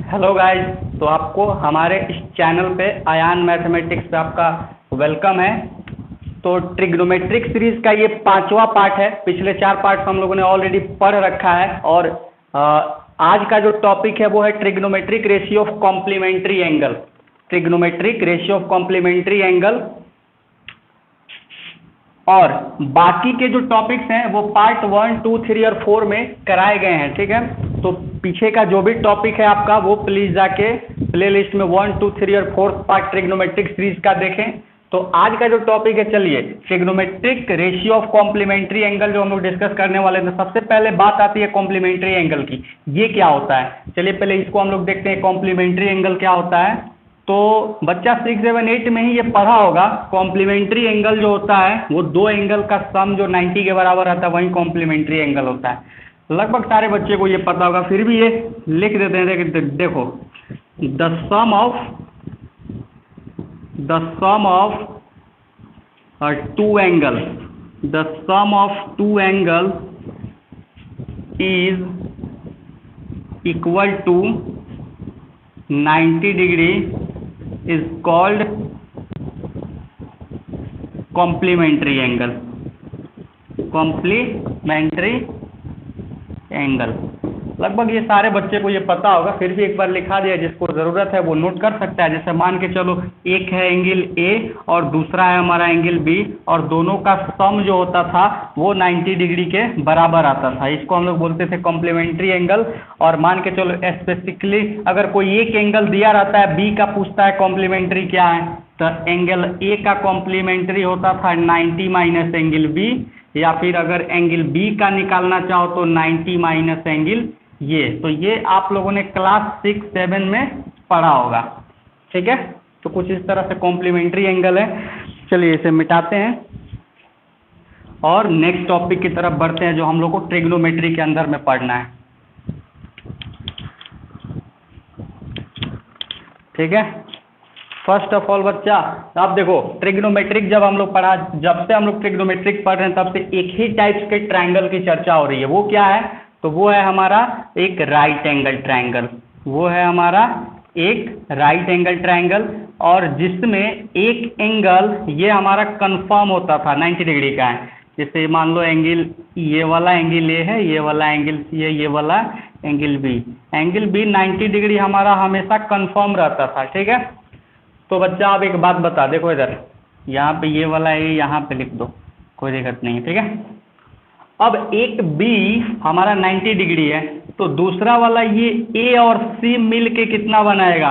Hello guys. तो आपको हमारे इस चैनल पे अयान मैथमेटिक्स पे आपका वेलकम है। तो ट्रिग्नोमेट्रिक सीरीज का ये 5वां पार्ट है। पिछले 4 पार्ट हम लोगों ने ऑलरेडी पढ़ रखा है और आज का जो टॉपिक है वो है trigonometric ratio of complementary angle. Trigonometric ratio of complementary angle और बाकी के जो टॉपिक्स हैं वो पार्ट 1, 2, 3 और 4 में कराए गए हैं। ठीक है, तो पीछे का जो भी टॉपिक है आपका वो प्लीज जाके प्ले लिस्ट में 1, 2, 3 और 4 पार्ट ट्रिग्नोमेट्रिक सीरीज का देखें। तो आज का जो टॉपिक है, चलिए trigonometric ratio of complementary angle जो हम लोग डिस्कस करने वाले थे। सबसे पहले बात आती है कॉम्प्लीमेंट्री एंगल की, ये क्या होता है। चलिए पहले इसको हम लोग देखते हैं कॉम्प्लीमेंट्री एंगल क्या होता है। तो बच्चा 6, 7, 8 में ही ये पढ़ा होगा। कॉम्प्लीमेंट्री एंगल जो होता है वो दो एंगल का सम जो 90 के बराबर आता है वही कॉम्प्लीमेंट्री एंगल होता है। लगभग सारे बच्चे को ये पता होगा, फिर भी ये लिख देते हैं। देखो, the sum of two angle, the sum of two angle is equal to 90 degree is called complementary angle। complementary angle लगभग ये सारे बच्चे को ये पता होगा, फिर भी एक बार लिखा दिया, जिसको ज़रूरत है वो नोट कर सकता है। जैसे मान के चलो एक है एंगल ए और दूसरा है हमारा एंगल बी और दोनों का सम जो होता था वो 90 डिग्री के बराबर आता था। इसको हम लोग बोलते थे कॉम्प्लीमेंट्री एंगल। और मान के चलो स्पेसिफिकली अगर कोई एक एंगल दिया रहता है, बी का पूछता है कॉम्प्लीमेंट्री क्या है, तो एंगल ए का कॉम्प्लीमेंट्री होता था 90 माइनस एंगल बी, या फिर अगर एंगल बी का निकालना चाहो तो 90 माइनस एंगल ये। तो ये आप लोगों ने क्लास 6, 7 में पढ़ा होगा। ठीक है, तो कुछ इस तरह से कॉम्प्लीमेंट्री एंगल है। चलिए इसे मिटाते हैं और नेक्स्ट टॉपिक की तरफ बढ़ते हैं जो हम लोग को ट्रिग्नोमेट्री के अंदर में पढ़ना है। ठीक है, फर्स्ट ऑफ ऑल बच्चा आप देखो, ट्रिग्नोमेट्रिक जब हम लोग पढ़ा, जब से हम लोग ट्रिग्नोमेट्रिक पढ़ रहे हैं तब से एक ही टाइप्स के ट्रायंगल की चर्चा हो रही है। वो क्या है, तो वो है हमारा एक राइट एंगल ट्रायंगल। वो है हमारा एक राइट एंगल ट्रायंगल और जिसमें एक एंगल ये हमारा कंफर्म होता था 90 डिग्री का है। जैसे मान लो एंगल, ये वाला एंगल ए है, ये वाला एंगल सी है, ये वाला angle B. Angle B 90 degree हमारा हमेशा कंफर्म रहता था। ठीक है, तो बच्चा आप एक बात बता, देखो इधर यहाँ पे ये वाला ए यहाँ पे लिख दो, कोई दिक्कत नहीं है। ठीक है, अब एक बी हमारा 90 डिग्री है तो दूसरा वाला ये ए और सी मिल के कितना बनाएगा।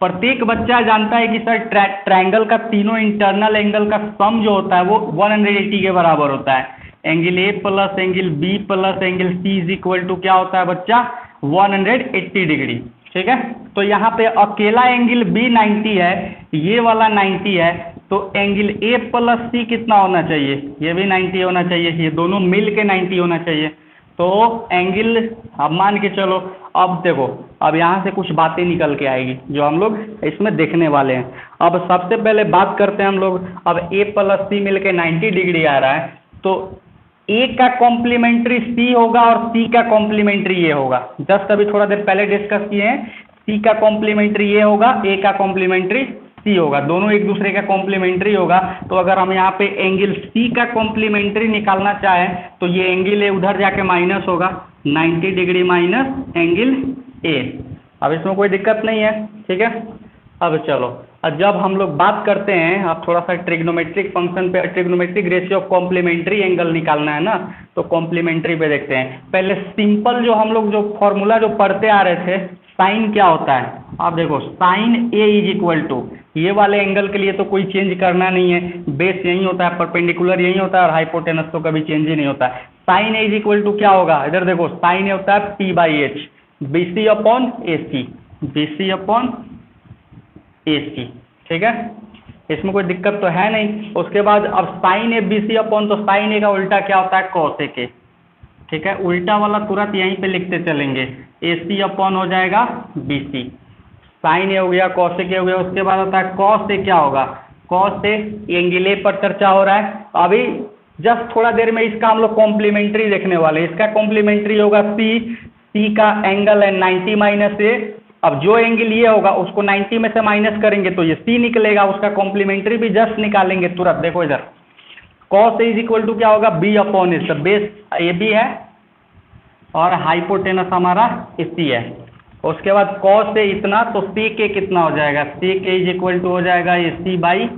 प्रत्येक बच्चा जानता है कि सर ट्रायंगल का तीनों इंटरनल एंगल का सम जो होता है वो 180 के बराबर होता है। Angle A plus angle B plus angle C is equal to क्या होता है बच्चा, 180 डिग्री। ठीक है, तो यहाँ पे अकेला एंगल बी 90 है, ये वाला 90 है, तो एंगल ए प्लस सी कितना होना चाहिए, ये भी 90 होना चाहिए, ये दोनों मिल के 90 होना चाहिए। तो एंगल, अब मान के चलो, अब देखो, अब यहाँ से कुछ बातें निकल के आएगी जो हम लोग इसमें देखने वाले हैं। अब सबसे पहले बात करते हैं हम लोग, अब ए प्लस सी मिल के 90 डिग्री आ रहा है तो ए का कॉम्प्लीमेंट्री सी होगा और सी का कॉम्प्लीमेंट्री ये होगा। जस्ट अभी थोड़ा देर पहले डिस्कस किए हैं, सी का कॉम्प्लीमेंट्री ये होगा, ए का कॉम्प्लीमेंट्री सी होगा, दोनों एक दूसरे का कॉम्प्लीमेंट्री होगा। तो अगर हम यहाँ पे एंगल सी का कॉम्प्लीमेंट्री निकालना चाहें तो ये एंगल ए उधर जाके माइनस होगा, 90 डिग्री माइनस एंगल ए। अब इसमें कोई दिक्कत नहीं है। ठीक है, अब चलो, जब हम लोग बात करते हैं, अब थोड़ा सा ट्रिग्नोमेट्रिक फंक्शन पे, trigonometric ratio of complementary angle निकालना है ना, तो कॉम्प्लीमेंट्री पे देखते हैं। पहले सिंपल जो हम लोग जो फॉर्मूला जो पढ़ते आ रहे थे, साइन क्या होता है। आप देखो, sine A is equal to, ये वाले एंगल के लिए तो कोई चेंज करना नहीं है, बेस यही होता है, परपेंडिकुलर यही होता है और हाइपोटेनस तो कभी चेंज ही नहीं होता है। Sine A is equal to क्या होगा, इधर देखो, साइन ए होता है P/H, BC upon AC, BC upon AC। ठीक है, इसमें कोई दिक्कत तो है नहीं। उसके बाद अब साइन ए BC अपॉन, तो साइन ए का उल्टा क्या होता है, कॉस ए के। ठीक है, उल्टा वाला तुरंत यहीं पे लिखते चलेंगे, AC अपॉन हो जाएगा BC। साइन ए हो गया, कॉस ए के हो गया, उसके बाद होता है कॉस ए क्या होगा, कॉस ए एंगल ए पर चर्चा हो रहा है। अभी जस्ट थोड़ा देर में इसका हम लोग कॉम्प्लीमेंट्री देखने वाले हैं। इसका कॉम्प्लीमेंट्री होगा सी, सी का एंगल है 90 माइनस ए, अब जो एंगल ये होगा उसको 90 में से माइनस करेंगे तो ये सी निकलेगा, उसका कॉम्प्लीमेंट्री भी जस्ट निकालेंगे तुरंत। देखो इधर cos A is equal to क्या होगा, B upon A. Base A B है और हाइपोटेनस हमारा सी है। उसके बाद कॉस ए इतना, तो सी के कितना हो जाएगा, सी के इज इक्वल टू हो जाएगा ए सी बाई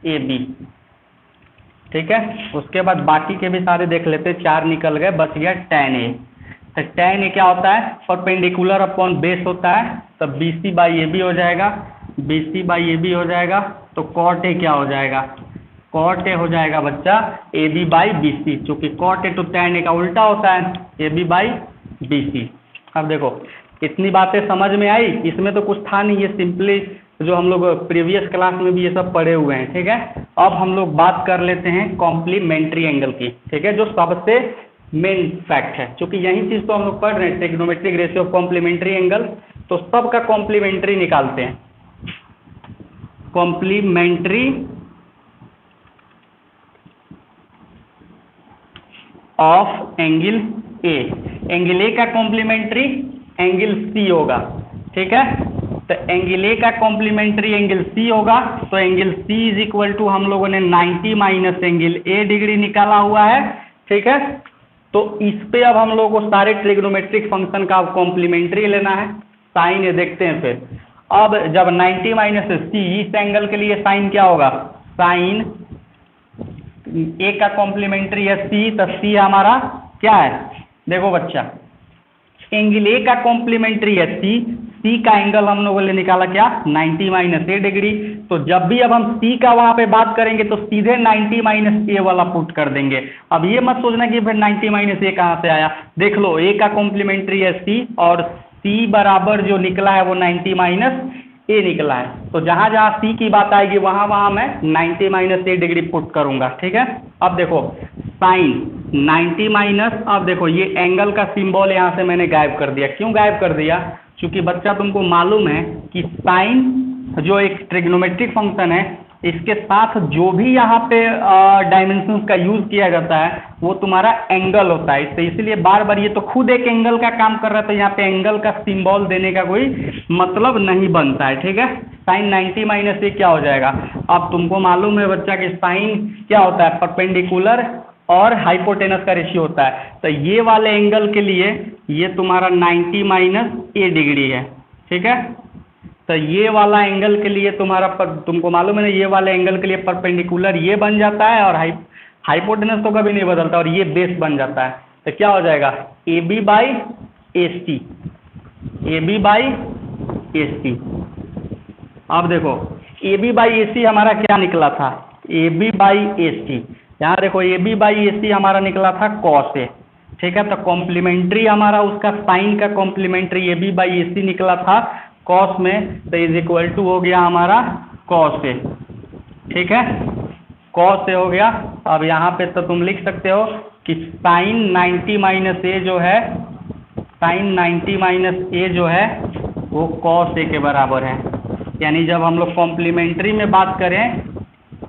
ए बी। ठीक है, उसके बाद बाकी के भी सारे देख लेते, 4 निकल गए, बच गया tan ए। तो tan ए क्या होता है, परपेंडिकुलर अपॉन बेस होता है, तो B C by A B हो जाएगा, B C by A B हो जाएगा। तो कॉट ए क्या हो जाएगा, कॉट ए हो जाएगा बच्चा A B by B C, चूँकि कॉट ए तो tan ए का उल्टा होता है, A B by B C. अब देखो इतनी बातें समझ में आई, इसमें तो कुछ था नहीं, ये सिंपली जो हम लोग प्रीवियस क्लास में भी ये सब पढ़े हुए हैं। ठीक है, अब हम लोग बात कर लेते हैं कॉम्प्लीमेंट्री एंगल की। ठीक है, जो सबसे मेन फैक्ट है, क्योंकि यही चीज़ तो हम लोग पढ़ रहे हैं, trigonometric ratio of complementary angle. तो सबका कॉम्प्लीमेंट्री निकालते हैं, complementary of angle A. Angle A का कॉम्प्लीमेंट्री एंगल सी होगा। ठीक है, तो एंगल ए का कॉम्प्लीमेंट्री एंगल सी होगा, तो angle C is equal to हम लोगों ने 90 माइनस एंगल ए डिग्री निकाला हुआ है। ठीक है, तो इस पे अब हम लोगों को सारे ट्रिग्नोमेट्रिक फंक्शन का कॉम्प्लीमेंट्री लेना है। साइन ये देखते हैं फिर, अब जब 90 माइनस सी, इस एंगल के लिए साइन क्या होगा, साइन ए का कॉम्प्लीमेंट्री है सी, तो सी हमारा क्या है, देखो बच्चा एंगल ए का कॉम्प्लीमेंट्री है सी, सी का एंगल हम लोगों ने निकाला क्या, 90 माइनस ए डिग्री। तो जब भी अब हम सी का वहां पे बात करेंगे तो सीधे 90 माइनस ए वाला पुट कर देंगे। अब ये मत सोचना कि फिर 90 माइनस ए कहाँ से आया, देख लो ए का कॉम्प्लीमेंट्री है सी और सी बराबर जो निकला है वो 90 माइनस ए निकला है। तो जहां जहां सी की बात आएगी वहां वहां मैं 90 माइनस ए डिग्री पुट करूंगा। ठीक है, अब देखो साइन 90 माइनस, अब देखो ये एंगल का सिंबल यहाँ से मैंने गायब कर दिया। क्यों गायब कर दिया, क्योंकि बच्चा तुमको मालूम है कि साइन जो एक ट्रिग्नोमेट्रिक फंक्शन है, इसके साथ जो भी यहाँ पे डायमेंशंस का यूज किया जाता है वो तुम्हारा एंगल होता है। तो इसलिए बार बार ये तो खुद एक एंगल का काम कर रहा है, तो यहाँ पे एंगल का सिंबल देने का कोई मतलब नहीं बनता है। ठीक है, साइन 90 माइनस ए क्या हो जाएगा, अब तुमको मालूम है बच्चा कि साइन क्या होता है, परपेंडिकुलर और हाइपोटेनस का रेशियो होता है। तो ये वाले एंगल के लिए ये तुम्हारा 90 माइनस ए डिग्री है। ठीक है, तो ये वाला एंगल के लिए तुम्हारा तुमको मालूम है ना, ये वाले एंगल के लिए परपेंडिकुलर ये बन जाता है और हाइपोटेनस तो कभी नहीं बदलता और ये बेस बन जाता है। तो क्या हो जाएगा, A B by A C, A B by A C. अब देखो ए बी बाई ए सी हमारा क्या निकला था, ए बी बाई ए सी, यहाँ देखो ए बी बाई ए सी हमारा निकला था कॉस ए। ठीक है, तो कॉम्प्लीमेंट्री हमारा उसका साइन का complementary A B by A सी निकला था कॉस में, तो इज इक्वल टू हो गया हमारा कॉस ए। ठीक है, कॉस ए हो गया। अब यहाँ पे तो तुम लिख सकते हो कि साइन 90 माइनस ए जो है, साइन 90 माइनस ए जो है वो कॉस ए के बराबर है। यानी जब हम लोग कॉम्प्लीमेंट्री में बात करें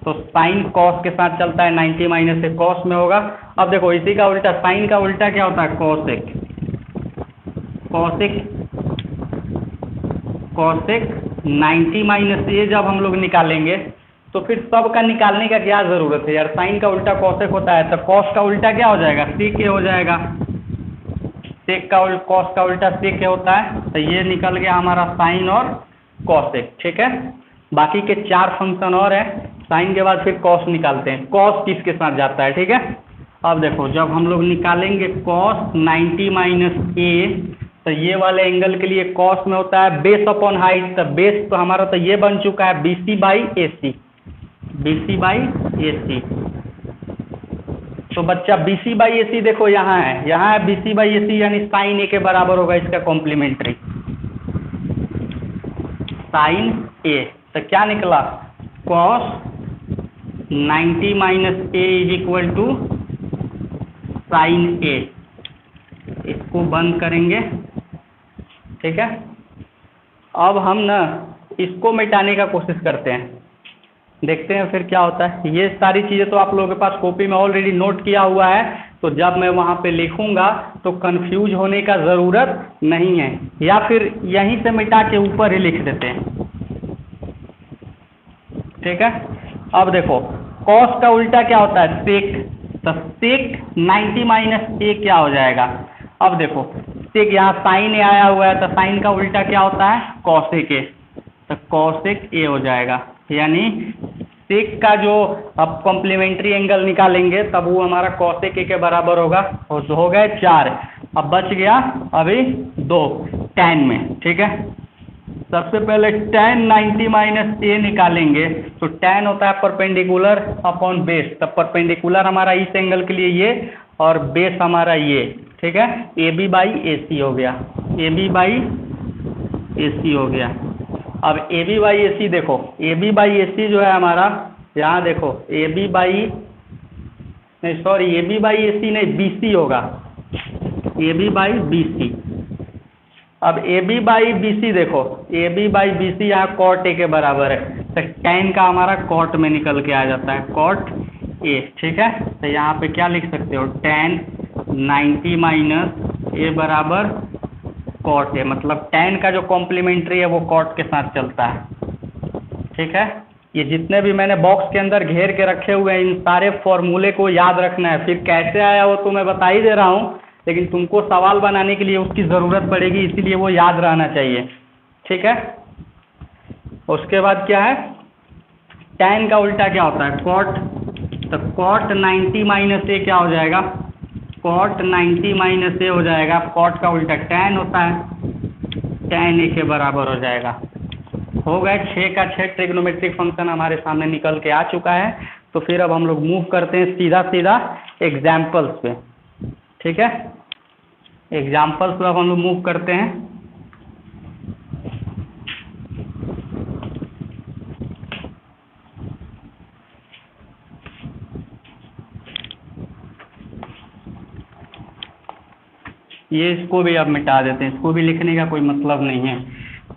तो साइन कॉस के साथ चलता है, 90 माइनस ए कॉस में होगा। अब देखो इसी का उल्टा, साइन का उल्टा क्या होता है, कॉसेक, कॉसेक, कॉसेक 90 माइनस ए जब हम लोग निकालेंगे तो फिर सब का निकालने का क्या ज़रूरत है यार, साइन का उल्टा कॉसेक होता है, तो कॉस का उल्टा क्या हो जाएगा, सेक ए हो जाएगा, सेक का कॉस का उल्टा सेक ए होता है। तो ये निकल गया हमारा साइन और कॉसेक। ठीक है, बाकी के 4 फंक्शन और है, साइन के बाद फिर कॉस निकालते हैं, कॉस किसके साथ जाता है। ठीक है, अब देखो जब हम लोग निकालेंगे कॉस 90 माइनस ए, तो ये वाले एंगल के लिए कॉस में होता है बेस अपॉन हाइट, तो बेस तो हमारा तो ये बन चुका है B C by A C, B C by A C. तो बच्चा बी सी बाई ए सी देखो यहाँ है बी सी बाई ए सी, यानी साइन ए के बराबर होगा इसका कॉम्प्लीमेंट्री, साइन ए। तो क्या निकला, cos 90 minus A is equal to sine A. इसको बंद करेंगे। ठीक है, अब हम ना इसको मिटाने का कोशिश करते हैं, देखते हैं फिर क्या होता है। ये सारी चीज़ें तो आप लोगों के पास कॉपी में ऑलरेडी नोट किया हुआ है, तो जब मैं वहाँ पे लिखूँगा तो कंफ्यूज होने का ज़रूरत नहीं है, या फिर यहीं से मिटा के ऊपर ही लिख देते हैं। ठीक है, अब देखो कॉस का उल्टा क्या होता है, सेक, तो सेक 90 माइनस ए क्या हो जाएगा। अब देखो सेक यहाँ साइन ए आया हुआ है, तो साइन का उल्टा क्या होता है, कॉसेक ए, तो कॉसेक ए हो जाएगा। यानी सेक का जो अब कॉम्प्लीमेंट्री एंगल निकालेंगे तब वो हमारा कॉसेक ए के बराबर होगा, और हो गए 4, अब बच गया अभी 2 tan में। ठीक है, सबसे पहले tan 90 माइनस ए निकालेंगे, तो tan होता है परपेंडिकुलर अपॉन बेस, तब परपेंडिकुलर हमारा इस एंगल के लिए ये और बेस हमारा ये। ठीक है, ए बी बाई ए सी हो गया, ए बी बाई ए सी हो गया। अब ए बी बाई ए सी देखो, ए बी बाई ए सी जो है हमारा, यहाँ देखो ए बी बाई नहीं sorry A B by A C नहीं, बी सी होगा, A B by B C. अब A B by B C देखो, A B by B C यहाँ कॉट ए के बराबर है, तो tan का हमारा कॉट में निकल के आ जाता है, कॉट ए। ठीक है, तो यहाँ पे क्या लिख सकते हो, tan 90 माइनस ए बराबर कॉट ए, मतलब tan का जो कॉम्प्लीमेंट्री है वो कॉट के साथ चलता है। ठीक है, ये जितने भी मैंने बॉक्स के अंदर घेर के रखे हुए हैं इन सारे फॉर्मूले को याद रखना है, फिर कैसे आया वो तो मैं बता ही दे रहा हूँ, लेकिन तुमको सवाल बनाने के लिए उसकी ज़रूरत पड़ेगी, इसीलिए वो याद रहना चाहिए। ठीक है, उसके बाद क्या है, tan का उल्टा क्या होता है, कॉट, तो कॉट 90 माइनस ए क्या हो जाएगा, कॉट 90 माइनस ए हो जाएगा, कॉट का उल्टा tan होता है, tan ए के बराबर हो जाएगा। हो गए 6 का 6 ट्रिग्नोमेट्रिक फंक्शन हमारे सामने निकल के आ चुका है। तो फिर अब हम लोग मूव करते हैं सीधा सीधा एग्जाम्पल्स पे। ठीक है, एग्जाम्पल्स पे अब हम लोग मूव करते हैं। ये इसको भी अब मिटा देते हैं, इसको भी लिखने का कोई मतलब नहीं है,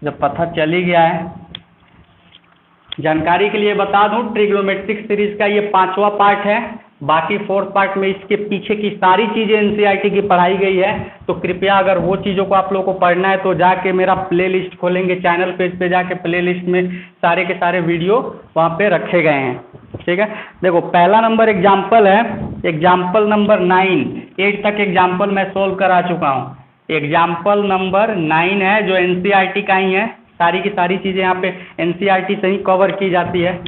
जब पता चल ही गया है। जानकारी के लिए बता दूं, ट्रिग्नोमेट्रिक सीरीज का ये 5वां पार्ट है, बाकी 4th पार्ट में इसके पीछे की सारी चीज़ें एनसीईआरटी की पढ़ाई गई है। तो कृपया अगर वो चीज़ों को आप लोगों को पढ़ना है तो जाके मेरा प्लेलिस्ट खोलेंगे, चैनल पेज पे जाके प्लेलिस्ट में सारे के सारे वीडियो वहाँ पे रखे गए हैं। ठीक है, देखो पहला नंबर एग्जाम्पल है, एग्जाम्पल नंबर 9, 8 तक एग्जाम्पल मैं सोल्व करा चुका हूँ। एग्जाम्पल नंबर 9 है जो एनसीईआरटी का ही है, सारी की सारी चीज़ें यहाँ पे एनसीईआरटी से ही कवर की जाती है।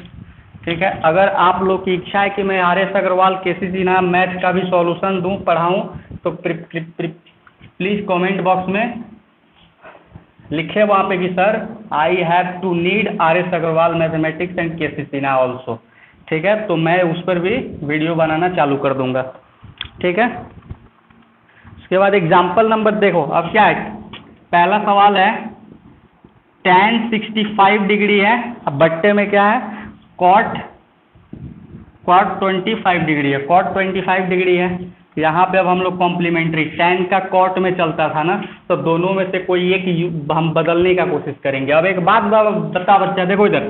ठीक है, अगर आप लोग की इच्छा है कि मैं are S Agarwal KC Sinha math का भी सॉल्यूशन दूं, पढ़ाऊं, तो प्लीज़ कमेंट बॉक्स में लिखे वहाँ पे कि sir I have to need R S Agarwal mathematics and KC Sinha also. ठीक है, तो मैं उस पर भी वीडियो बनाना चालू कर दूंगा। ठीक है, उसके बाद एग्जाम्पल नंबर देखो, अब क्या है, पहला सवाल है tan 65 डिग्री है, अब बट्टे में क्या है, cot 25 डिग्री है, cot 25 डिग्री है। यहाँ पे अब हम लोग कॉम्प्लीमेंट्री, tan का cot में चलता था ना, तो दोनों में से कोई एक हम बदलने का कोशिश करेंगे। अब एक बात बता बच्चा, देखो इधर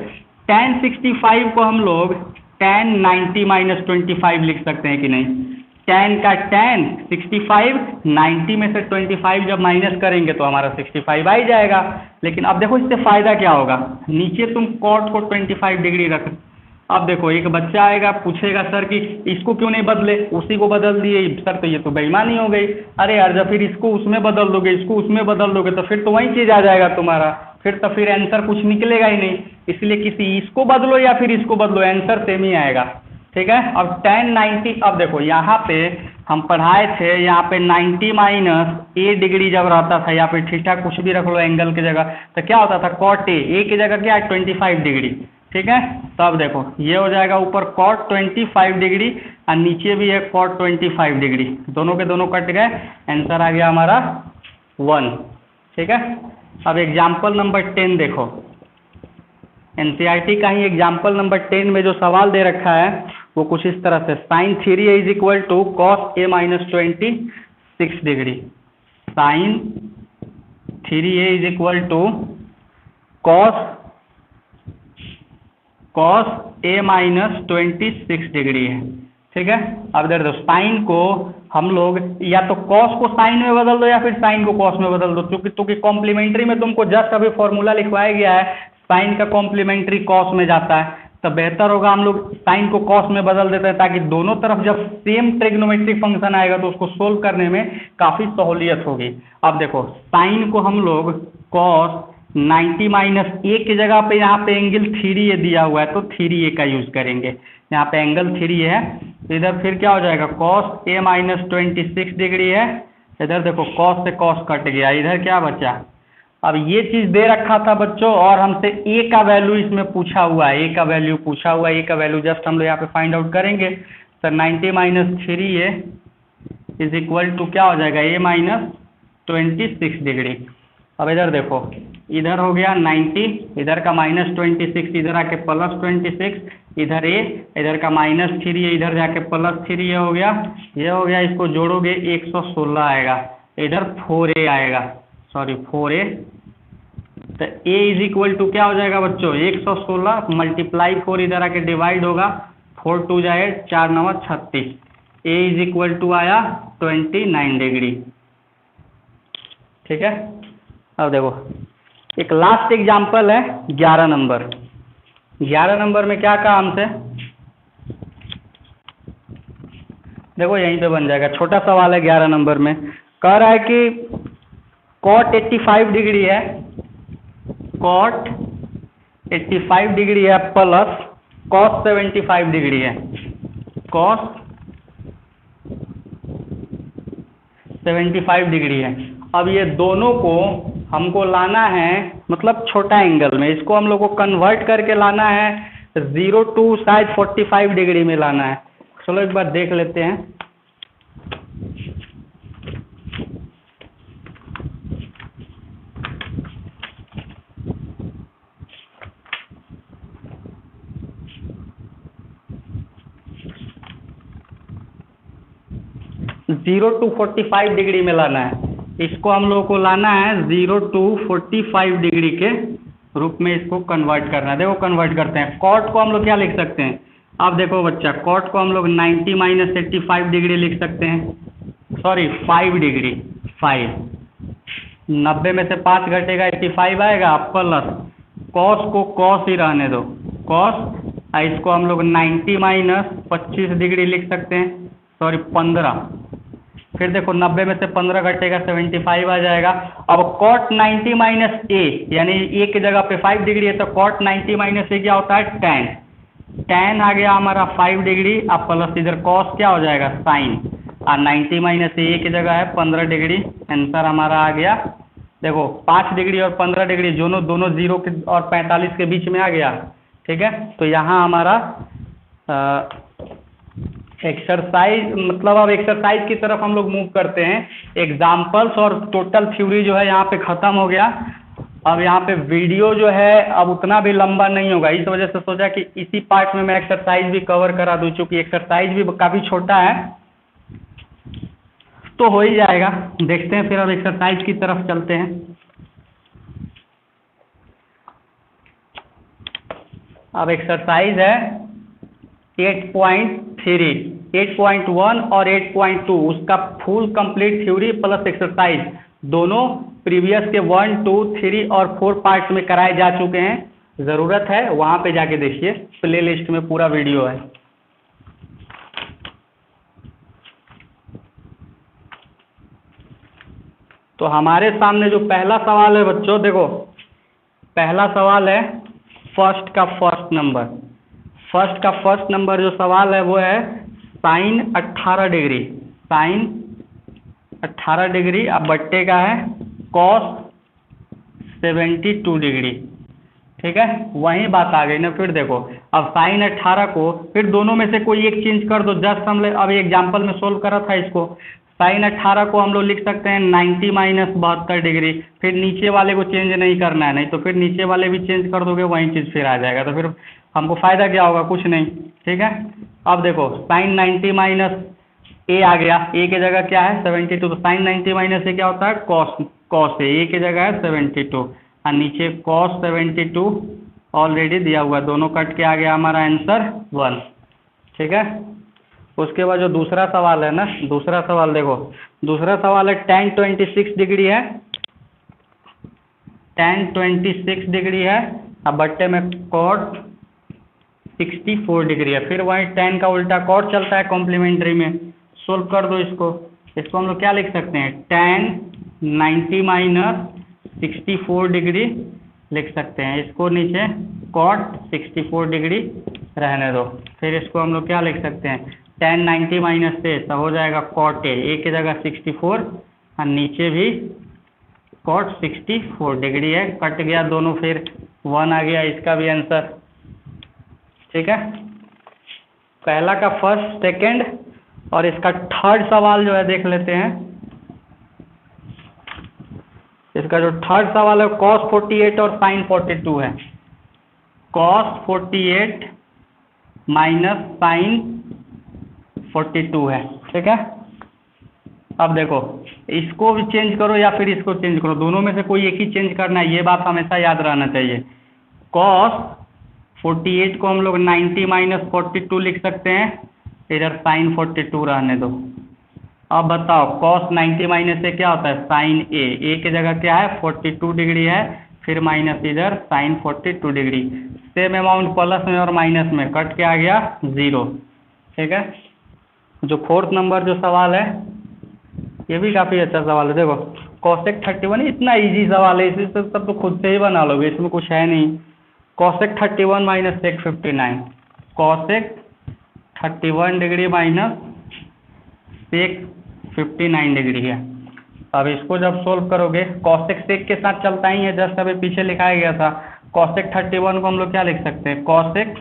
tan 65 को हम लोग tan 90 माइनस 25 लिख सकते हैं कि नहीं। tan का tan 65, 90 में से 25 जब माइनस करेंगे तो हमारा 65 आ ही जाएगा। लेकिन अब देखो इससे फ़ायदा क्या होगा, नीचे तुम cot को 25 डिग्री रख, अब देखो एक बच्चा आएगा पूछेगा सर कि इसको क्यों नहीं बदले, उसी को बदल दिए सर, तो ये तो बेईमानी हो गई। अरे यार जब फिर इसको उसमें बदल दोगे, इसको उसमें बदल दोगे, तो फिर तो वही चीज़ आ जाएगा तुम्हारा, फिर तो फिर आंसर कुछ निकलेगा ही नहीं। इसलिए किसी इसको बदलो या फिर इसको बदलो, आंसर सेम ही आएगा। ठीक है, अब tan 90, अब देखो यहाँ पे हम पढ़ाए थे, यहाँ पे 90 माइनस ए डिग्री जब रहता था, या फिर थीटा कुछ भी रख लो एंगल की जगह, तो क्या होता था cot ए की जगह क्या है 25 डिग्री। ठीक है, तो अब देखो ये हो जाएगा ऊपर cot 25 डिग्री और नीचे भी है cot 25 डिग्री, दोनों के दोनों कट गए, आंसर आ गया हमारा 1। ठीक है, अब एग्जाम्पल नंबर 10 देखो, एनसीईआरटी का ही एग्जाम्पल नंबर 10 में जो सवाल दे रखा है वो कुछ इस तरह से, sin 3a is equal to cos a minus 26 degree, sin 3a is equal to cos a minus 26 degree है। ठीक है। अब इधर देखो साइन को हम लोग या तो कॉस को साइन में बदल दो या फिर साइन को कॉस में बदल दो, क्योंकि कॉम्प्लीमेंट्री में तुमको जस्ट अभी फॉर्मूला लिखवाया गया है, साइन का कॉम्प्लीमेंट्री कॉस में जाता है, तो बेहतर होगा हम लोग साइन को कॉस में बदल देते हैं, ताकि दोनों तरफ जब सेम ट्रिग्नोमेट्रिक फंक्शन आएगा तो उसको सोल्व करने में काफ़ी सहूलियत होगी। अब देखो साइन को हम लोग कॉस 90 माइनस ए की जगह पे यहाँ पे एंगल 3a दिया हुआ है तो 3a का यूज करेंगे, यहाँ पे एंगल 3 है, इधर फिर क्या हो जाएगा कॉस ए माइनस 26 डिग्री है, इधर देखो कॉस से कॉस कट गया, इधर क्या बचा। अब ये चीज़ दे रखा था बच्चों और हमसे ए का वैल्यू इसमें पूछा हुआ है, ए का वैल्यू पूछा हुआ है, ए का वैल्यू जस्ट हम लोग यहाँ पे फाइंड आउट करेंगे। Sir 90 minus 3a is equal to क्या हो जाएगा ए माइनस 26 डिग्री। अब इधर देखो इधर हो गया 90, इधर का माइनस 26, इधर आके प्लस 26, इधर ए, इधर का माइनस 3 है, इधर जाके प्लस 3 हो गया, ये हो गया, इसको जोड़ोगे 116 आएगा, इधर 4a आएगा, सॉरी 4a, तो a इज इक्वल टू क्या हो जाएगा बच्चों 116 मल्टीप्लाई 4 इधर आके डिवाइड होगा, 4 2 जाए 4 9 36, a इज इक्वल टू आया 29 डिग्री। ठीक है। अब देखो एक लास्ट एग्जाम्पल है 11 नंबर। 11 नंबर में क्या कहा हमसे, देखो यहीं पे बन जाएगा, छोटा सवाल है 11 नंबर में, कह रहा है कि कॉट 85 डिग्री है, कॉट 85 डिग्री है प्लस कॉस 75 डिग्री है, कॉस 75 डिग्री है। अब ये दोनों को हमको लाना है मतलब छोटा एंगल में, इसको हम लोग को कन्वर्ट करके लाना है 0 टू शायद 45 डिग्री में लाना है। चलो एक बार देख लेते हैं। जीरो टू 45 डिग्री में लाना है, इसको हम लोगों को लाना है 0 टू 45 डिग्री के रूप में इसको कन्वर्ट करना है। देखो कन्वर्ट करते हैं, कॉट को हम लोग क्या लिख सकते हैं, अब देखो बच्चा कॉट को हम लोग 90 माइनस 85 डिग्री लिख सकते हैं, सॉरी 5 डिग्री, 5, 90 में से 5 घटेगा 85 आएगा, प्लस कॉस को कॉस ही रहने दो, कॉस, इसको हम लोग 90 माइनस 25 डिग्री लिख सकते हैं, सॉरी 15, फिर देखो 90 में से 15 घटेगा 75 आ जाएगा। अब कॉट 90 माइनस ए, यानी ए की जगह पे 5 डिग्री है तो कॉट 90 माइनस ए क्या होता है tan, tan आ गया हमारा 5 डिग्री, अब प्लस इधर कॉस क्या हो जाएगा साइन, और 90 माइनस ए की जगह है 15 डिग्री, आंसर हमारा आ गया। देखो 5 डिग्री और 15 डिग्री दोनों 0 के और 45 के बीच में आ गया। ठीक है, तो यहाँ हमारा एक्सरसाइज मतलब अब एक्सरसाइज की तरफ हम लोग मूव करते हैं। एग्जाम्पल्स और टोटल थ्योरी जो है यहाँ पे ख़त्म हो गया। अब यहाँ पे वीडियो जो है अब उतना भी लंबा नहीं होगा, इस वजह से सोचा कि इसी पार्ट में मैं एक्सरसाइज भी कवर करा दूँ, चूँकि एक्सरसाइज भी काफ़ी छोटा है तो हो ही जाएगा। देखते हैं फिर अब एक्सरसाइज की तरफ चलते हैं। अब एक्सरसाइज है 8.3, 8.1 और 8.2, उसका full complete theory plus exercise दोनों प्रीवियस के 1, 2, 3 और 4 पार्ट्स में कराए जा चुके हैं। ज़रूरत है वहाँ पे जाके देखिए, प्ले लिस्ट में पूरा वीडियो है। तो हमारे सामने जो पहला सवाल है बच्चों, देखो पहला सवाल है फर्स्ट का फर्स्ट नंबर जो सवाल है वो है साइन 18 डिग्री, साइन 18 डिग्री अब बट्टे का है कॉस 72 डिग्री। ठीक है, वही बात आ गई ना। फिर देखो अब साइन 18 को फिर दोनों में से कोई एक चेंज कर दो, जस्ट हम अभी एग्जाम्पल में सोल्व करा था इसको। साइन 18 को हम लोग लिख सकते हैं 90 माइनस 72 डिग्री, फिर नीचे वाले को चेंज नहीं करना है, नहीं तो फिर नीचे वाले भी चेंज कर दोगे वही चीज़ फिर आ जाएगा, तो फिर हमको फ़ायदा क्या होगा, कुछ नहीं। ठीक है, अब देखो साइन 90 माइनस ए आ गया, ए की जगह क्या है 72, तो साइन 90 माइनस ए क्या होता है कॉस ए की जगह है 72, और नीचे कॉस 72 ऑलरेडी दिया हुआ, दोनों कट के आ गया हमारा आंसर 1। ठीक है, उसके बाद जो दूसरा सवाल है ना, दूसरा सवाल देखो, दूसरा सवाल है tan 26 डिग्री है, tan 26 डिग्री है, अब बट्टे में cot 64 डिग्री है, फिर वही tan का उल्टा cot चलता है कॉम्प्लीमेंट्री में। सोल्व कर दो इसको हम लोग क्या लिख सकते हैं, tan 90 माइनस 64 डिग्री लिख सकते हैं, इसको नीचे cot 64 डिग्री रहने दो। फिर इसको हम लोग क्या लिख सकते हैं, tan 90 माइनस से तब हो जाएगा cot a की जगह 64 और नीचे भी cot 64 डिग्री है, कट गया दोनों, फिर 1 आ गया इसका भी आंसर। ठीक है, पहला का फर्स्ट सेकंड और इसका थर्ड सवाल जो है देख लेते हैं। इसका जो थर्ड सवाल है cos 48 और sin 42 है, cos 48 माइनस sin 42 है। ठीक है, अब देखो इसको भी चेंज करो या फिर इसको चेंज करो, दोनों में से कोई एक ही चेंज करना है, ये बात हमेशा याद रहना चाहिए। cos 48 को हम लोग 90 माइनस 42 लिख सकते हैं, इधर sin 42 रहने दो। अब बताओ cos 90 माइनस से क्या होता है, sin a की जगह क्या है 42 डिग्री है, फिर माइनस इधर sin 42 degree, same amount plus में और माइनस में कट के आ गया 0। ठीक है, जो फोर्थ नंबर जो सवाल है ये भी काफ़ी अच्छा सवाल है। देखो cosec 31, इतना इजी सवाल है, इसी से सब तो खुद से ही बना लोगे, इसमें कुछ है नहीं। cosec 31 minus sec 59, cosec 31 degree minus sec 59 degree है। अब इसको जब सोल्व करोगे cosec sec के साथ चलता ही है, जस्ट अभी पीछे लिखाया गया था। cosec 31 को हम लोग क्या लिख सकते हैं, cosec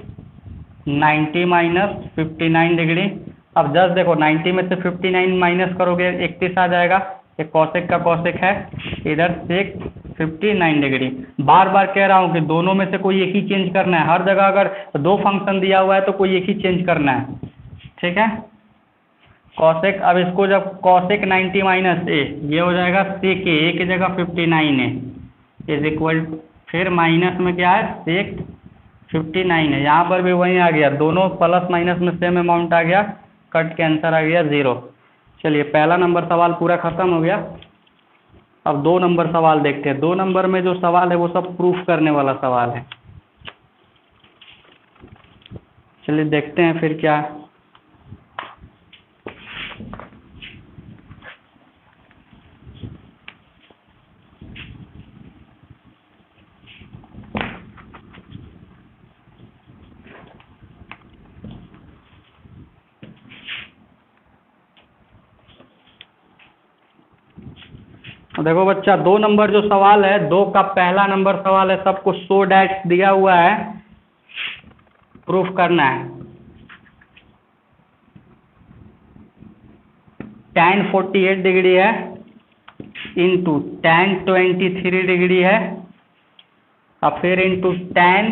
90 माइनस 59 डिग्री। अब जस्ट देखो 90 में से 59 माइनस करोगे 31 आ जाएगा, ये cosec का cosec है, इधर sec 59 डिग्री। बार बार कह रहा हूँ कि दोनों में से कोई एक ही चेंज करना है, हर जगह अगर दो फंक्शन दिया हुआ है तो कोई एक ही चेंज करना है। ठीक है, cosec, अब इसको जब cosec 90 माइनस a, ये हो जाएगा sec a की जगह 59 है इज इक्वल, फिर माइनस में क्या है sec 59 है, यहाँ पर भी वही आ गया, दोनों प्लस माइनस में सेम अमाउंट आ गया, कट के आंसर आ गया 0। चलिए पहला नंबर सवाल पूरा खत्म हो गया। अब 2 नंबर सवाल देखते हैं। 2 नंबर में जो सवाल है वो सब प्रूफ करने वाला सवाल है। चलिए देखते हैं फिर क्या है। देखो बच्चा 2 नंबर जो सवाल है, 2 का पहला नंबर सवाल है, सबको शो डैट दिया हुआ है, प्रूफ करना है। tan 48 डिग्री है इंटू tan 23 डिग्री है, और फिर इंटू tan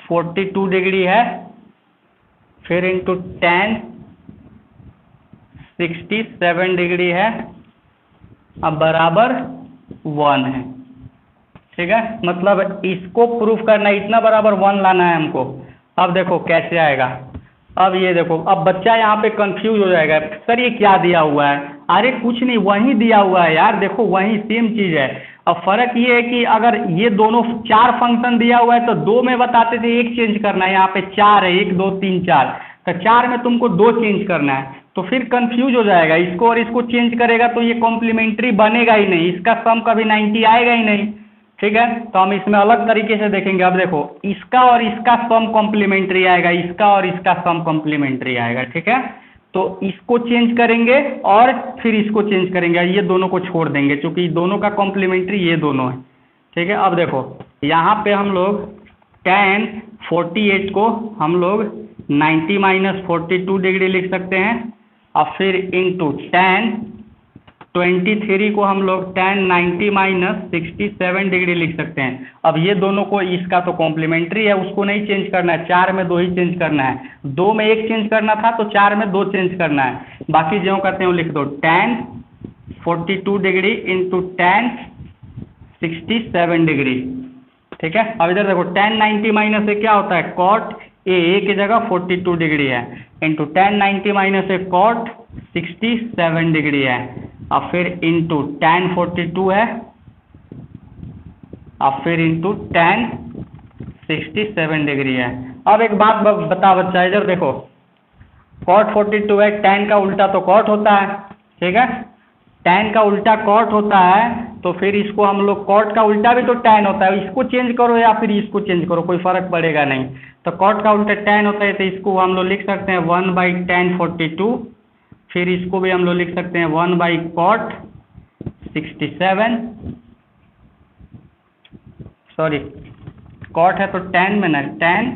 42 डिग्री है, फिर इंटू tan 67 डिग्री है, अब बराबर 1 है। ठीक है, मतलब इसको प्रूफ करना है, इतना बराबर 1 लाना है हमको। अब देखो कैसे आएगा, अब ये देखो, अब बच्चा यहाँ पे कंफ्यूज हो जाएगा, सर ये क्या दिया हुआ है, अरे कुछ नहीं, वही दिया हुआ है यार, देखो वही सेम चीज़ है। अब फर्क ये है कि अगर ये दोनों 4 फंक्शन दिया हुआ है तो 2 में बताते थे 1 चेंज करना है, यहाँ पे 4 है, 1 2 3 4, तो 4 में तुमको 2 चेंज करना है, तो फिर कंफ्यूज हो जाएगा। इसको और इसको चेंज करेगा तो ये कॉम्प्लीमेंट्री बनेगा ही नहीं, इसका सम कभी 90 आएगा ही नहीं। ठीक है, तो हम इसमें अलग तरीके से देखेंगे। अब देखो इसका और इसका सम कॉम्प्लीमेंट्री आएगा, इसका और इसका सम कॉम्प्लीमेंट्री आएगा। ठीक है, तो इसको चेंज करेंगे और फिर इसको चेंज करेंगे, ये दोनों को छोड़ देंगे क्योंकि दोनों का कॉम्प्लीमेंट्री ये दोनों है। ठीक है, अब देखो यहाँ पे हम लोग tan 48 को हम लोग 90 माइनस 42 डिग्री लिख सकते हैं, और फिर इंटू tan 23 को हम लोग tan 90 माइनस 67 डिग्री लिख सकते हैं। अब ये दोनों को, इसका तो कॉम्प्लीमेंट्री है, उसको नहीं चेंज करना है, 4 में 2 ही चेंज करना है, 2 में 1 चेंज करना था तो 4 में 2 चेंज करना है, बाकी जो कहते हैं वो लिख दो, tan 42 degree into tan 67 degree. ठीक है, अब इधर देखो tan 90 माइनस से क्या होता है cot ए की जगह 42 डिग्री है, इंटू tan 90 माइनस ए कॉट 67 डिग्री है, अब फिर इंटू tan 42 है, अब फिर इंटू tan 67 डिग्री है। अब एक बात बता बच्चा, इधर देखो cot 42 है, tan का उल्टा तो cot होता है, ठीक है, tan का उल्टा cot होता है, तो फिर इसको हम लोग cot का उल्टा भी तो tan होता है, इसको चेंज करो या फिर इसको चेंज करो, कोई फर्क पड़ेगा नहीं। तो cot का उल्टा tan होता है, तो इसको हम लोग लिख सकते हैं 1/tan 42, फिर इसको भी हम लोग लिख सकते हैं 1/cot 67, सॉरी cot है तो tan में ना, tan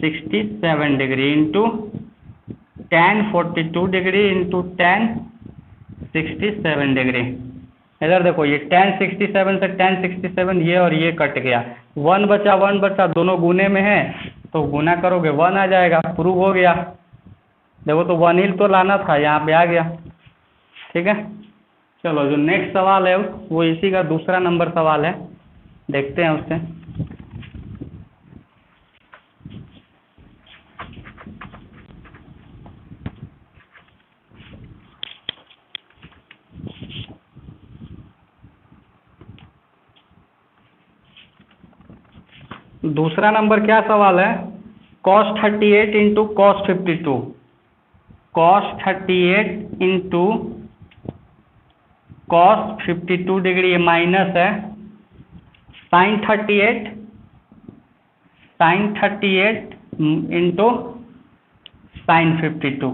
67 degree into tan 42 degree into tan 67 degree. इधर देखो ये tan 67 से tan 67 ये और ये कट गया, 1 बचा दोनों गुने में है, तो गुना करोगे 1 आ जाएगा, प्रूव हो गया। देखो तो 1 ही तो लाना था, यहाँ पे आ गया, ठीक है। चलो जो नेक्स्ट सवाल है वो इसी का दूसरा नंबर सवाल है, देखते हैं उससे। दूसरा नंबर क्या सवाल है, cos 38 into cos 52, cos 38 into cos 52 degree, ये माइनस है, sin 38 इंटू sin 52,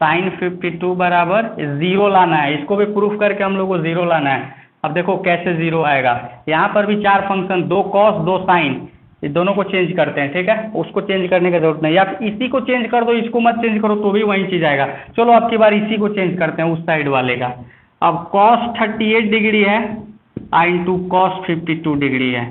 sin 52 बराबर 0 लाना है, इसको भी प्रूफ करके हम लोग को 0 लाना है। अब देखो कैसे 0 आएगा, यहाँ पर भी 4 फंक्शन, 2 cos 2 sin, ये दोनों को चेंज करते हैं, ठीक है, उसको चेंज करने की जरूरत नहीं, या फिर इसी को चेंज कर दो, इसको मत चेंज करो तो भी वही चीज आएगा। चलो अब की बार इसी को चेंज करते हैं, उस साइड वाले का। अब cos 38 डिग्री है इंटू cos 52 डिग्री है,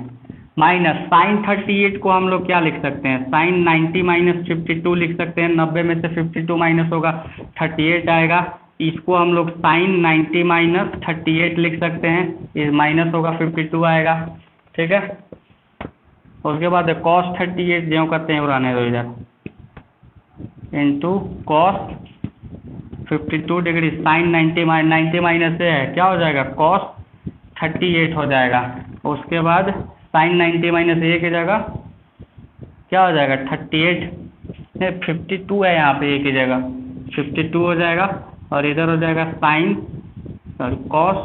माइनस sin 38 को हम लोग क्या लिख सकते हैं, sin 90 माइनस 52 लिख सकते हैं, 90 में से 52 माइनस होगा 38 आएगा, इसको हम लोग sin 90 माइनस 38 लिख सकते हैं, ये माइनस होगा 52 आएगा, ठीक है। उसके बाद cos 38 जो करते हैं रहने दो इधर, into cos 52 degree, sin 90 minus से है क्या हो जाएगा, cos 38 हो जाएगा। उसके बाद sin 90 माइनस ए की जगह क्या हो जाएगा, 38 नहीं 52 है यहाँ पे, ए की जगह 52 हो जाएगा, और इधर हो जाएगा cos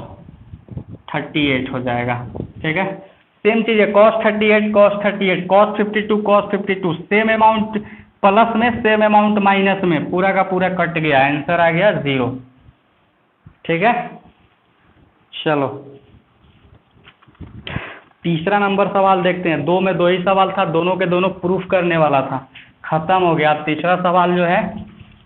38 हो जाएगा, ठीक है। सेम चीज़ है, cos 38 cos 52 same amount plus में, सेम अमाउंट माइनस में, पूरा का पूरा कट गया, आंसर आ गया 0, ठीक है। चलो तीसरा नंबर सवाल देखते हैं, 2 में 2 ही सवाल था, दोनों के दोनों प्रूफ करने वाला था, खत्म हो गया। अब तीसरा सवाल जो है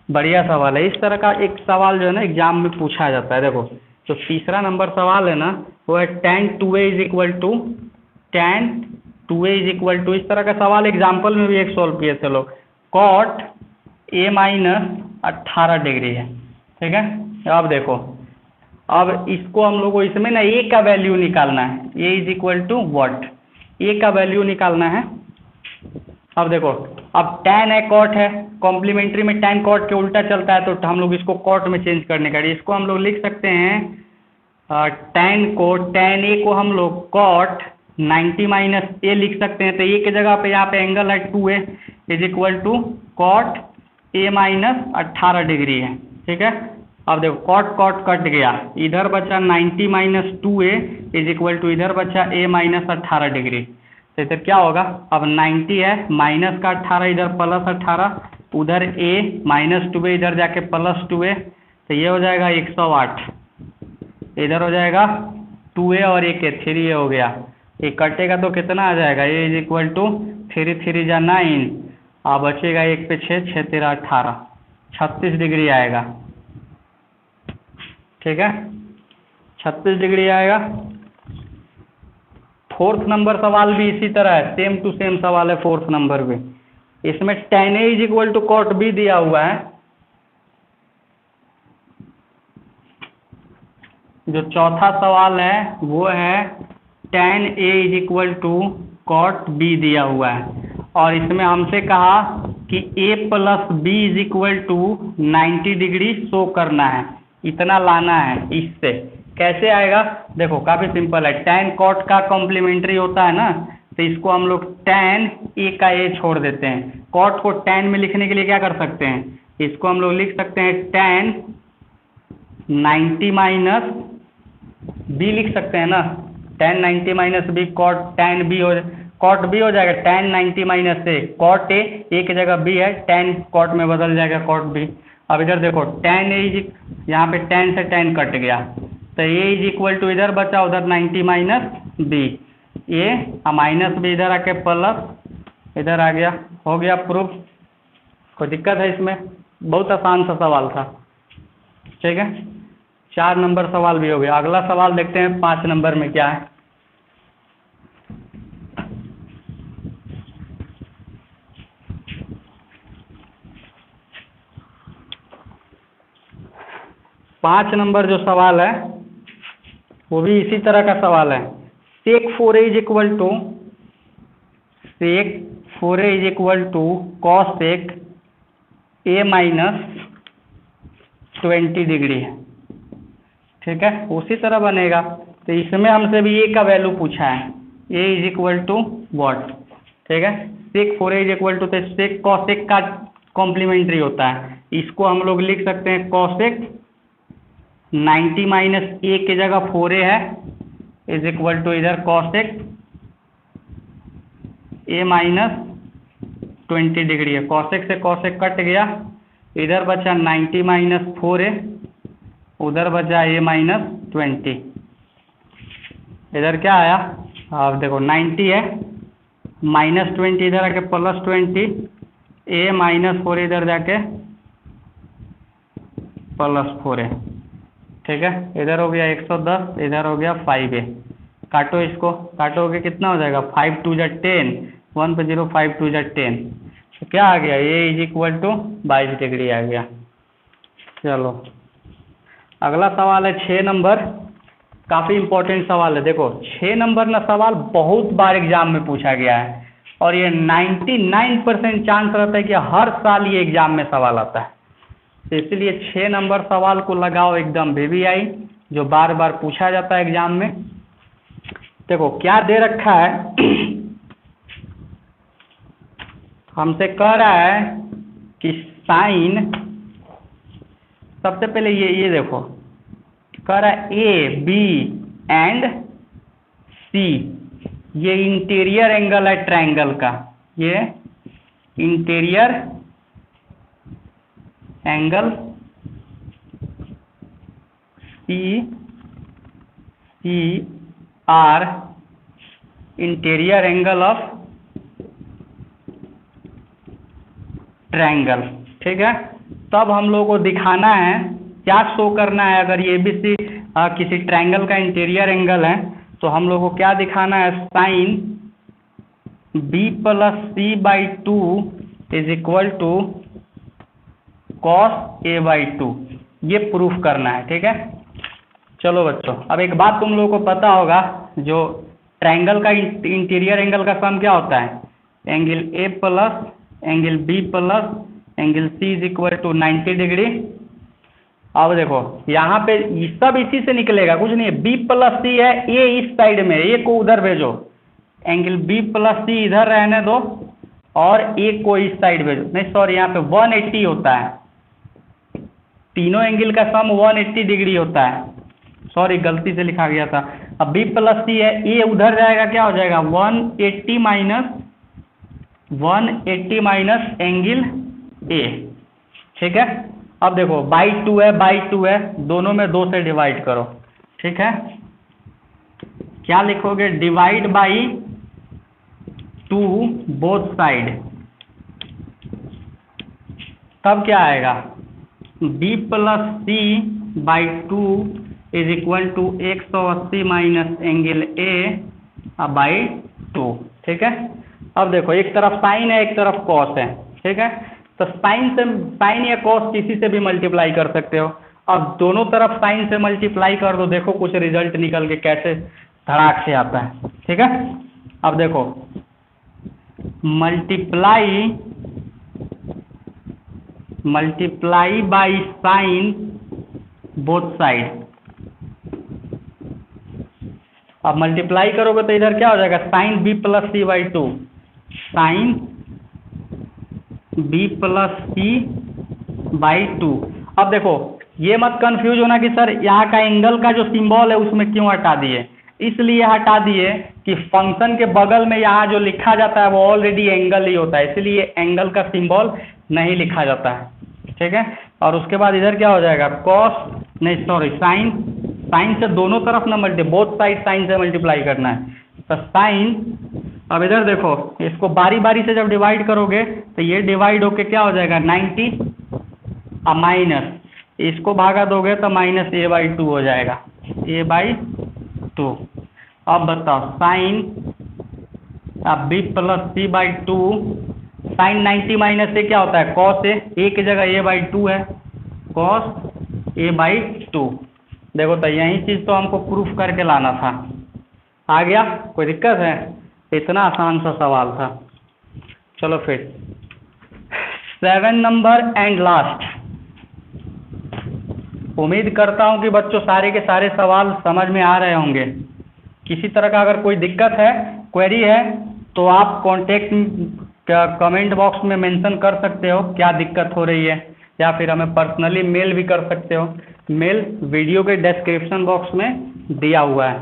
बढ़िया सवाल है, इस तरह का एक सवाल जो है ना एग्जाम में पूछा जाता है। देखो जो तीसरा नंबर सवाल है ना वो है tan 2a is equal to, इस तरह का सवाल एग्जाम्पल में भी एक सॉल्व किए थे लोग, cot a माइनस 18 डिग्री है, ठीक है। अब देखो, अब इसको हम लोग को इसमें ना a का वैल्यू निकालना है, a is equal to what, a का वैल्यू निकालना है। अब देखो, अब tan है cot है, कॉम्प्लीमेंट्री में tan cot के उल्टा चलता है, तो हम लोग इसको cot में चेंज करने का, इसको हम लोग लिख सकते हैं tan a को हम लोग cot 90 माइनस ए लिख सकते हैं, तो ए की जगह पे यहाँ पे एंगल है 2a is equal to cot a minus 18 degree है, ठीक है। अब देखो cot कट गया, इधर बचा 90 minus 2a is equal to इधर बचा a माइनस 18 डिग्री, तो इधर क्या होगा, अब 90 है माइनस का 18 इधर प्लस 18, उधर a माइनस 2a इधर जाके प्लस 2a, तो ये हो जाएगा 108, इधर हो जाएगा 2a और 3 हो गया, ये कटेगा तो कितना आ जाएगा, a इज इक्वल टू 3 3 जा 9, अब बचेगा 1 पे 6 6 13 18, 36 डिग्री आएगा, ठीक है, 36 डिग्री आएगा। फोर्थ नंबर सवाल भी इसी तरह है, सेम टू सेम सवाल है फोर्थ नंबर भी, इसमें tan a is equal to cot b दिया हुआ है। जो चौथा सवाल है वो है tan a is equal to cot b दिया हुआ है, और इसमें हमसे कहा कि a plus B is equal to 90 degree show करना है, इतना लाना है। इससे कैसे आएगा, देखो काफ़ी सिंपल है, tan cot का कॉम्प्लीमेंट्री होता है ना, तो इसको हम लोग tan a का a छोड़ देते हैं। cot को tan में लिखने के लिए क्या कर सकते हैं, इसको हम लोग लिख सकते हैं tan 90 माइनस b लिख सकते हैं ना, tan 90 minus B cot tan b cot b हो जाएगा, tan 90 minus a cot a की जगह b है, tan cot में बदल जाएगा cot b। अब इधर देखो tan a यहाँ पे tan से tan कट गया, तो a इज इक्वल टू इधर बचा उधर 90 minus b, a minus b इधर आके प्लस इधर आ गया, हो गया प्रूफ। कोई दिक्कत है इसमें, बहुत आसान सा सवाल था। ठीक है, 4 नंबर सवाल भी हो गया। अगला सवाल देखते हैं 5 नंबर में क्या है। पाँच नंबर जो सवाल है वो भी इसी तरह का सवाल है। sec 4a is equal to cos sec a minus 20 degree है। ठीक है, उसी तरह बनेगा। तो इसमें हमसे भी a का वैल्यू पूछा है, a is equal to what. ठीक है, sec 4a is equal to sec cos sec का कॉम्प्लीमेंट्री होता है, इसको हम लोग लिख सकते हैं cos sec 90 माइनस a की जगह 4a है इज इक्वल टू इधर cos sec a minus 20 degree है। cos sec से cos sec कट गया, इधर बचा 90 माइनस 4a, उधर बचा a माइनस 20। इधर क्या आया, आप देखो 90 है माइनस 20 इधर आके प्लस 20, a माइनस 4 इधर जाके प्लस 4a। ठीक है, इधर हो गया 110, इधर हो गया 5a। काटो इसको, काटोगे कितना हो जाएगा, 5 2 जा 10, 1 पे 0, 5 2 जा 10, तो क्या आ गया, a is equal to 22 degree आ गया। चलो अगला सवाल है 6 नंबर, काफ़ी इंपॉर्टेंट सवाल है। देखो 6 नंबर ना सवाल बहुत बार एग्जाम में पूछा गया है, और ये 99% चांस रहता है कि हर साल ये एग्जाम में सवाल आता है। तो इसलिए 6 नंबर सवाल को लगाओ एकदम VVI, जो बार बार पूछा जाता है एग्जाम में। देखो क्या दे रखा है, हमसे कह रहा है कि साइन, सबसे पहले ये देखो कह रहा है A B एंड C, ये इंटीरियर एंगल है ट्रायंगल का, ये interior angle CR, interior angle of triangle. ठीक है, तब हम लोग को दिखाना है, क्या शो करना है, अगर ये भी किसी ट्रायंगल का इंटीरियर एंगल है तो हम लोग को क्या दिखाना है, sine B plus C by 2 is equal to cos A by 2, ये प्रूफ करना है। ठीक है, चलो बच्चों, अब एक बात तुम लोगों को पता होगा, जो ट्रायंगल का इंटीरियर एंगल का सम क्या होता है, angle A plus angle B plus angle C is equal to 90 degree. अब देखो यहाँ पे सब इसी से निकलेगा, कुछ नहीं है, B प्लस C है, A इस साइड में, A को उधर भेजो, एंगल B प्लस C इधर रहने दो, और A को इस साइड भेजो, नहीं सॉरी यहाँ पे 180 होता है, तीनों एंगल का सम 180 डिग्री होता है, सॉरी गलती से लिखा गया था। अब B प्लस C है, A उधर जाएगा, क्या हो जाएगा 180 माइनस एंगल A। ठीक है, अब देखो बाई 2 है, दोनों में 2 से डिवाइड करो। ठीक है, क्या लिखोगे, डिवाइड बाई 2 बोथ साइड, तब क्या आएगा, B plus C by 2 is equal to 180 minus angle A by 2। ठीक है, अब देखो एक तरफ साइन है, एक तरफ कॉस है। ठीक है, तो साइन या कॉस किसी से भी मल्टीप्लाई कर सकते हो। अब दोनों तरफ साइन से मल्टीप्लाई कर दो, देखो कुछ रिजल्ट निकल के कैसे धड़ाक से आता है। ठीक है, अब देखो multiply by sine both side. अब मल्टीप्लाई करोगे तो इधर क्या हो जाएगा, sine B plus C by two, sine B plus C by two. अब देखो ये मत कंफ्यूज होना कि सर यहाँ का एंगल का जो सिंबल है उसमें क्यों हटा दिए, इसलिए हटा दिए कि फंक्शन के बगल में यहाँ जो लिखा जाता है वो ऑलरेडी एंगल ही होता है, इसलिए एंगल का सिंबल नहीं लिखा जाता है, ठीक है। और उसके बाद इधर क्या हो जाएगा, कॉस नहीं सॉरी साइन, साइन से दोनों तरफ ना बोथ साइड साइन से मल्टीप्लाई करना है, तो साइन। अब इधर देखो इसको बारी बारी से जब डिवाइड करोगे तो ये डिवाइड होके क्या हो जाएगा 90, अब माइनस इसको भागा दोगे तो माइनस ए बाई टू हो जाएगा, ए बाई टू। अब बताओ साइन अब B plus C by two, sine 90 minus से क्या होता है कॉस ए की जगह ए बाई टू है, कॉस ए बाई टू। देखो तो यही चीज़ तो हमको प्रूफ करके लाना था, आ गया, कोई दिक्कत है, इतना आसान सा सवाल था। चलो फिर 7 नंबर एंड लास्ट। उम्मीद करता हूँ कि बच्चों सारे के सारे सवाल समझ में आ रहे होंगे। किसी तरह का अगर कोई दिक्कत है, क्वेरी है, तो आप कॉन्टेक्ट कमेंट बॉक्स में मेंशन कर सकते हो क्या दिक्कत हो रही है, या फिर हमें पर्सनली मेल भी कर सकते हो, मेल वीडियो के डिस्क्रिप्शन बॉक्स में दिया हुआ है।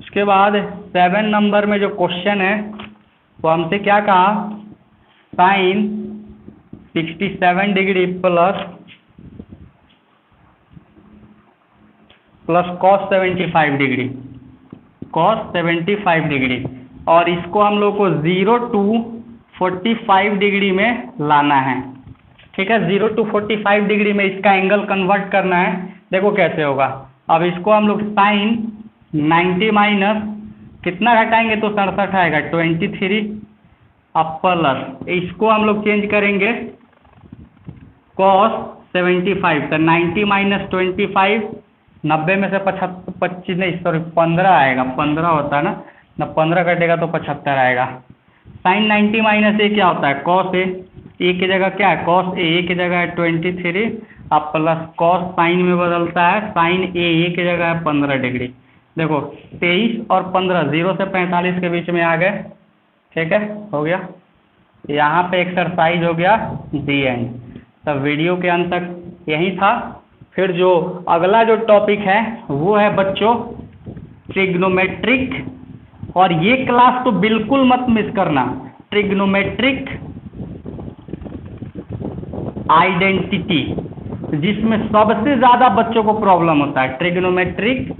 उसके बाद 7 नंबर में जो क्वेश्चन है वो हमसे क्या कहा, sine 67 degree plus cos 75 degree, cos 75 degree, और इसको हम लोग को 0 to 45 डिग्री में लाना है, ठीक है। 0 to 45 डिग्री में इसका एंगल कन्वर्ट करना है। देखो कैसे होगा, अब इसको हम लोग साइन 90 माइनस कितना घटाएंगे तो 67 आएगा 23, अब प्लस इसको हम लोग चेंज करेंगे कॉस 75, तो 90 माइनस 25, 90 में से 25 नहीं सॉरी 15 आएगा, 15 होता है ना 15 कटेगा तो 75 आएगा। साइन 90 माइनस ए क्या होता है कॉस ए की जगह क्या है कॉस ए की जगह है 23, अब प्लस कॉस साइन में बदलता है, साइन ए की जगह है 15 डिग्री। देखो 23 और 15 0 से 45 के बीच में आ गए, ठीक है, हो गया। यहाँ पे एक्सरसाइज हो गया दी एंड। तब वीडियो के अंत तक यही था। फिर जो अगला जो टॉपिक है वो है बच्चों ट्रिग्नोमेट्रिक, और ये क्लास तो बिल्कुल मत मिस करना, ट्रिग्नोमेट्रिक आइडेंटिटी, जिसमें सबसे ज़्यादा बच्चों को प्रॉब्लम होता है। ट्रिग्नोमेट्रिक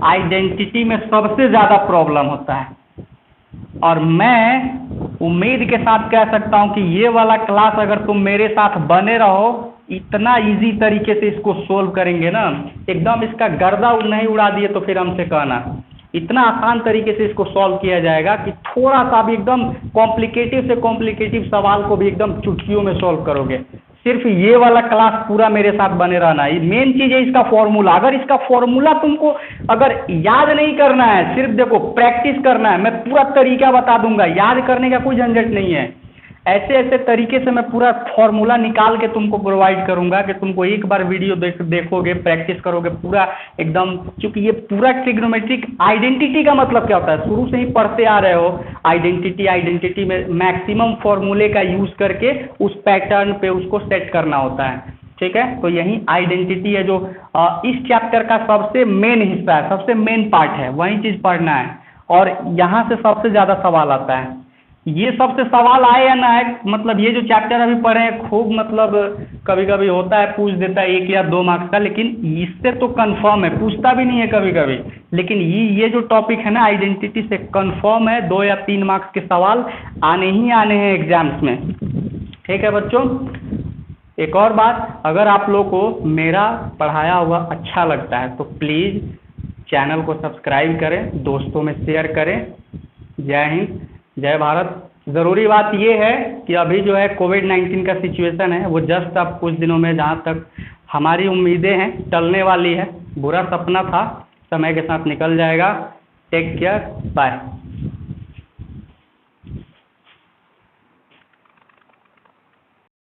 आइडेंटिटी में सबसे ज़्यादा प्रॉब्लम होता है, और मैं उम्मीद के साथ कह सकता हूं कि ये वाला क्लास अगर तुम मेरे साथ बने रहो, इतना इजी तरीके से इसको सोल्व करेंगे ना, एकदम इसका गर्दा नहीं उड़ा दिए तो फिर हमसे कहना, इतना आसान तरीके से इसको सॉल्व किया जाएगा कि थोड़ा सा भी एकदम कॉम्प्लिकेटिव से कॉम्प्लिकेटिव सवाल को भी एकदम चुटकियों में सॉल्व करोगे। सिर्फ ये वाला क्लास पूरा मेरे साथ बने रहना। ये मेन चीज़ है इसका फॉर्मूला। अगर इसका फॉर्मूला तुमको अगर याद नहीं करना है, सिर्फ देखो प्रैक्टिस करना है, मैं पूरा तरीका बता दूंगा, याद करने का कोई झंझट नहीं है। ऐसे ऐसे तरीके से मैं पूरा फॉर्मूला निकाल के तुमको प्रोवाइड करूंगा कि तुमको एक बार वीडियो देखोगे, प्रैक्टिस करोगे पूरा एकदम। क्योंकि ये पूरा ट्रिग्नोमेट्रिक आइडेंटिटी का मतलब क्या होता है, शुरू से ही पढ़ते आ रहे हो। आइडेंटिटी में मैक्सिमम फॉर्मूले का यूज करके उस पैटर्न पे उसको सेट करना होता है, ठीक है। तो यही आइडेंटिटी है जो इस चैप्टर का सबसे मेन हिस्सा है, सबसे मेन पार्ट है, वही चीज़ पढ़ना है। और यहाँ से सबसे ज़्यादा सवाल आता है। ये सबसे सवाल आए या ना आए, मतलब ये जो चैप्टर अभी पढ़े हैं खूब, मतलब कभी कभी होता है पूछ देता है 1 या 2 मार्क्स का, लेकिन इससे तो कंफर्म है, पूछता भी नहीं है कभी कभी, लेकिन ये जो टॉपिक है ना आइडेंटिटी से कंफर्म है 2 या 3 मार्क्स के सवाल आने ही आने हैं एग्जाम्स में, ठीक है बच्चों। एक और बात, अगर आप लोग को मेरा पढ़ाया हुआ अच्छा लगता है तो प्लीज़ चैनल को सब्सक्राइब करें, दोस्तों में शेयर करें। जय हिंद, जय भारत। ज़रूरी बात ये है कि अभी जो है कोविड-19 का सिचुएशन है वो जस्ट अब कुछ दिनों में, जहाँ तक हमारी उम्मीदें हैं, टलने वाली है। बुरा सपना था, समय के साथ निकल जाएगा। Take care, bye.